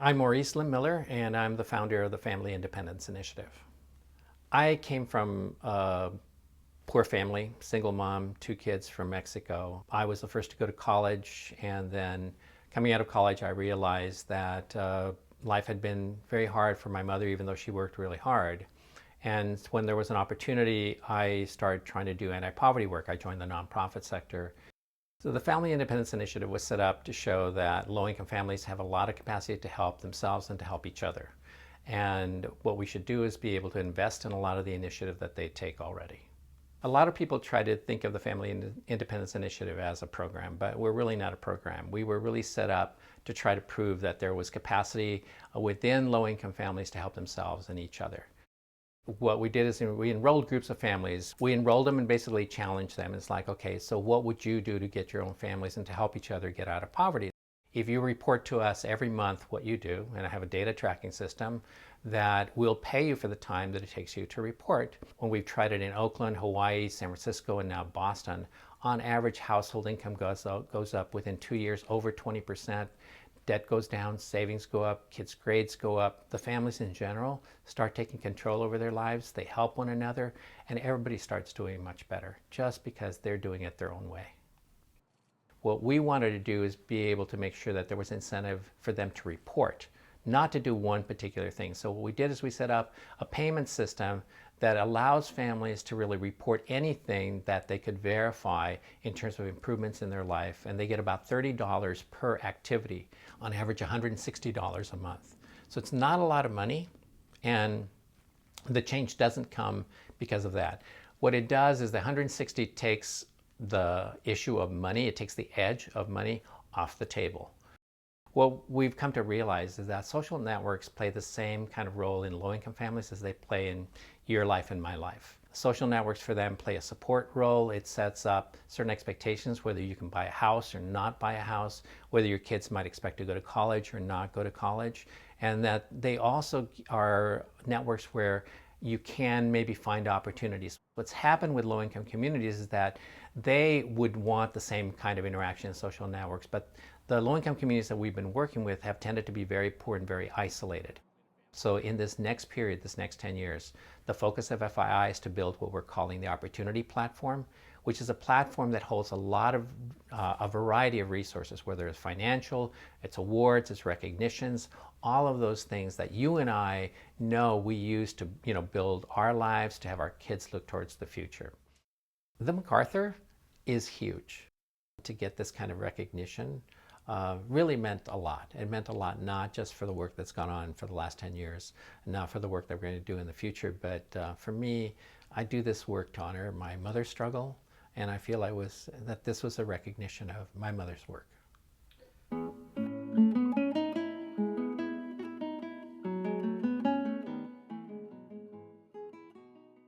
I'm Maurice Lim Miller, and I'm the founder of the Family Independence Initiative. I came from a poor family, single mom, 2 kids from Mexico. I was the first to go to college, and then coming out of college, I realized that life had been very hard for my mother, even though she worked really hard. And when there was an opportunity, I started trying to do anti-poverty work. I joined the nonprofit sector. So the Family Independence Initiative was set up to show that low-income families have a lot of capacity to help themselves and to help each other. And what we should do is be able to invest in a lot of the initiative that they take already. A lot of people try to think of the Family Independence Initiative as a program, but we're really not a program. We were really set up to try to prove that there was capacity within low-income families to help themselves and each other. What we did is we enrolled groups of families. We enrolled them and basically challenged them. It's like, okay, so what would you do to get your own families and to help each other get out of poverty? If you report to us every month what you do, and I have a data tracking system that will pay you for the time that it takes you to report. When we've tried it in Oakland, Hawaii, San Francisco, and now Boston, on average household income goes up within 2 years over 20%. Debt goes down, savings go up, kids' grades go up. The families in general start taking control over their lives. They help one another, and everybody starts doing much better just because they're doing it their own way. What we wanted to do is be able to make sure that there was incentive for them to report, not to do one particular thing. So what we did is we set up a payment system that allows families to really report anything that they could verify in terms of improvements in their life. And they get about $30 per activity, on average $160 a month. So it's not a lot of money, and the change doesn't come because of that. What it does is the 160 takes the issue of money, it takes the edge of money off the table. What we've come to realize is that social networks play the same kind of role in low-income families as they play in your life and my life. Social networks for them play a support role. It sets up certain expectations, whether you can buy a house or not buy a house, whether your kids might expect to go to college or not go to college, and that they also are networks where you can maybe find opportunities. What's happened with low-income communities is that they would want the same kind of interaction in social networks, but the low-income communities that we've been working with have tended to be very poor and very isolated. So in this next period, this next 10 years, the focus of FII is to build what we're calling the Opportunity Platform, which is a platform that holds a lot of, a variety of resources, whether it's financial, it's awards, it's recognitions, all of those things that you and I know we use to build our lives, to have our kids look towards the future. The MacArthur is huge. To get this kind of recognition really meant a lot. It meant a lot not just for the work that's gone on for the last 10 years, not for the work that we're going to do in the future, but for me, I do this work to honor my mother's struggle, and I feel that this was a recognition of my mother's work.